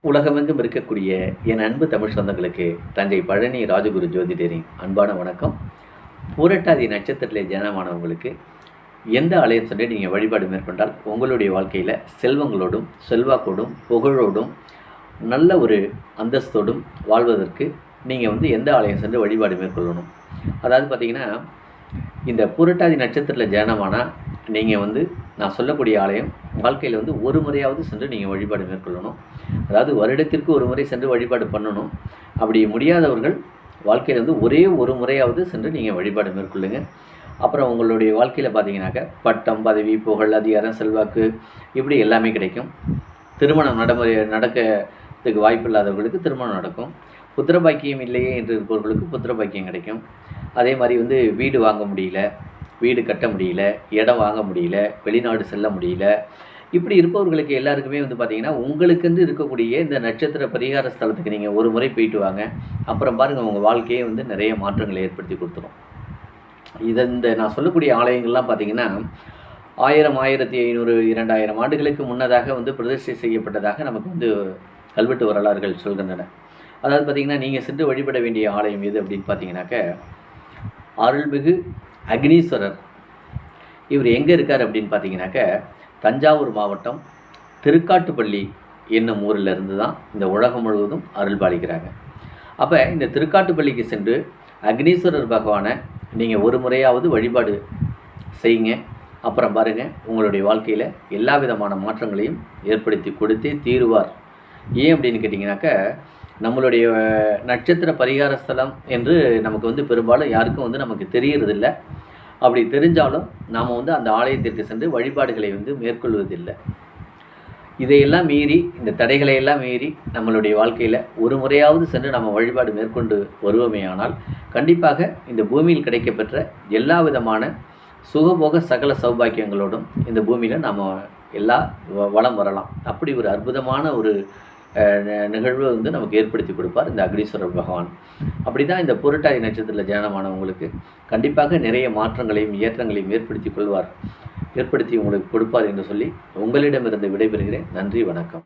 உலகமெங்கும் இருக்கக்கூடிய என் அன்பு தமிழ் சொந்தங்களுக்கு தஞ்சை பழனி ராஜகுரு ஜோதிடரின் அன்பான வணக்கம். பூரட்டாதி நட்சத்திரத்திலே ஜனனமானவங்களுக்கு எந்த ஆலயம் சென்று நீங்கள் வழிபாடு மேற்கொண்டால் உங்களுடைய வாழ்க்கையில் செல்வங்களோடும் செல்வாக்கோடும் புகழோடும் நல்ல ஒரு அந்தஸ்தோடும் வாழ்வதற்கு நீங்கள் எந்த ஆலயம் சென்று வழிபாடு மேற்கொள்ளணும். அதாவது பார்த்திங்கன்னா, இந்த பூரட்டாதி நட்சத்திரத்தில் ஜனனமானால் நீங்கள் நான் சொல்லக்கூடிய ஆலயம் வாழ்க்கையில் ஒரு முறையாவது சென்று நீங்கள் வழிபாடு மேற்கொள்ளணும். அதாவது வருடத்திற்கு ஒரு முறை சென்று வழிபாடு பண்ணணும். அப்படி முடியாதவர்கள் வாழ்க்கையில் ஒரே ஒரு முறையாவது சென்று நீங்கள் வழிபாடு மேற்கொள்ளுங்கள். அப்புறம் உங்களுடைய வாழ்க்கையில் பார்த்தீங்கன்னாக்க பட்டம், பதவி, புகழ், அதிகாரம், செல்வாக்கு இப்படி எல்லாமே கிடைக்கும். திருமணம் நடக்கிறதுக்கு வாய்ப்பு இல்லாதவர்களுக்கு திருமணம் நடக்கும். புத்திர பாக்கியம் இல்லையே என்று இருப்பவர்களுக்கு புத்திர பாக்கியம் கிடைக்கும். அதே மாதிரி வீடு வாங்க முடியல, வீடு கட்ட முடியல, இடம் வாங்க முடியல, வெளிநாடு செல்ல முடியல, இப்படி இருப்பவர்களுக்கு எல்லாருக்குமே பார்த்திங்கன்னா உங்களுக்கென்று இருக்கக்கூடிய இந்த நட்சத்திர பரிகார ஸ்தலத்துக்கு நீங்கள் ஒரு முறை போயிட்டு வாங்க. அப்புறம் பாருங்கள், உங்கள் வாழ்க்கையே நிறைய மாற்றங்களை ஏற்படுத்தி கொடுத்துரும். இந்த நான் சொல்லக்கூடிய ஆலயங்கள்லாம் பார்த்திங்கன்னா 1000, 1500, 2000 ஆண்டுகளுக்கு முன்னதாக பிரதிஷ்டை செய்யப்பட்டதாக நமக்கு கல்வெட்டு வரலாறுகள் சொல்கின்றன. அதாவது பார்த்திங்கன்னா, நீங்கள் சென்று வழிபட வேண்டிய ஆலயம் எது அப்படின்னு பார்த்தீங்கன்னாக்க அருள்மிகு அக்னீஸ்வரர். இவர் எங்கே இருக்கார் அப்படின்னு பார்த்தீங்கன்னாக்க தஞ்சாவூர் மாவட்டம் திருக்காட்டுப்பள்ளி என்னும் ஊரில் இருந்து தான் இந்த உலகம் முழுவதும் அருள் பாலிக்கிறாங்க. அப்போ இந்த திருக்காட்டுப்பள்ளிக்கு சென்று அக்னீஸ்வரர் பகவானை நீங்கள் ஒரு முறையாவது வழிபாடு செய்யுங்க. அப்புறம் பாருங்கள், உங்களுடைய வாழ்க்கையில் எல்லா விதமான மாற்றங்களையும் ஏற்படுத்தி கொடுத்தே தீருவார். ஏன் அப்படின்னு கேட்டிங்கனாக்க, நம்மளுடைய நட்சத்திர பரிகார ஸ்தலம் என்று நமக்கு பெரும்பாலும் யாருக்கும் நமக்கு தெரியறதில்லை. அப்படி தெரிஞ்சாலும் நாம் அந்த ஆலயத்திற்கு சென்று வழிபாடுகளை மேற்கொள்வதில்லை. இதையெல்லாம் மீறி, இந்த தடைகளையெல்லாம் மீறி நம்மளுடைய வாழ்க்கையில் ஒரு முறையாவது சென்று நம்ம வழிபாடு மேற்கொண்டு வருவோமேயானால் கண்டிப்பாக இந்த பூமியில் கிடைக்கப்பெற்ற எல்லா விதமான சுகபோக சகல சௌபாக்கியங்களோடும் இந்த பூமியில் நாம் எல்லா வளம் வரலாம். அப்படி ஒரு அற்புதமான ஒரு நிகழ்வு நமக்கு ஏற்படுத்தி கொடுப்பார் இந்த அக்னீஸ்வரர் பகவான். அப்படி தான் இந்த புரட்டாதி நட்சத்திரத்தில் ஜனனமானவங்களுக்கு கண்டிப்பாக நிறைய மாற்றங்களையும் ஏற்றங்களையும் ஏற்படுத்தி உங்களுக்கு கொடுப்பார் என்று சொல்லி உங்களிடமிருந்து விடைபெறுகிறேன். நன்றி, வணக்கம்.